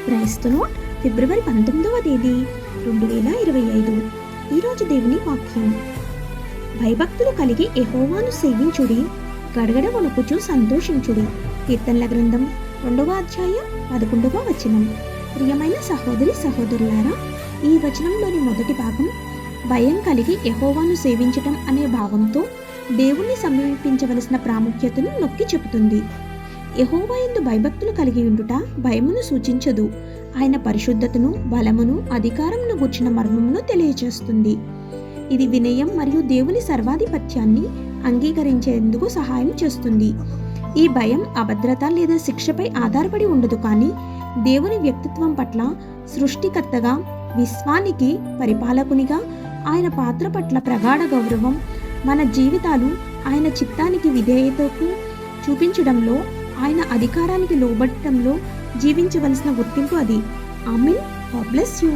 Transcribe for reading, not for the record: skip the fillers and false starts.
క్రైస్తలో ఫిబ్రవరి 19వ తేదీ 2025. ఈరోజు దేవుని వాక్యం. భయభక్తులు కలిగి యెహోవాను సేవించుడి, గడగడ వణుకుచు సంతోషించుడి. కీర్తనల గ్రంథం 2వ అధ్యాయం 11వ వచనం. ప్రియమైన సహోదరి సహోదరులారా, ఈ వచనంలోని మొదటి భాగం భయం కలిగి యెహోవాను సేవించటం అనే భావంతో దేవుణ్ణి సమీపించవలసిన ప్రాముఖ్యతను నొక్కి చెబుతుంది. యెహోవా యందు భయభక్తులు కలిగి ఉండుట భయమును సూచించదు, ఆయన పరిశుద్ధతను, బలమును, అధికారమును గూర్చిన మర్మమును తెలియజేస్తుంది. ఇది వినయం మరియు దేవుని సర్వాధిపత్యాన్ని అంగీకరించేందుకు సహాయం చేస్తుంది. ఈ భయం అభద్రత లేదా శిక్షపై ఆధారపడి ఉండదు, కానీ దేవుని వ్యక్తిత్వం పట్ల, సృష్టికర్తగా, విశ్వానికి పరిపాలకునిగా ఆయన పాత్ర పట్ల ప్రగాఢ గౌరవం, మన జీవితాలు ఆయన చిత్తానికి విధేయతకు చూపించడంలో, ఆయన అధికారానికి లోబడటంలో జీవించవలసిన గుర్తింపు అది. ఆమేన్. God bless you.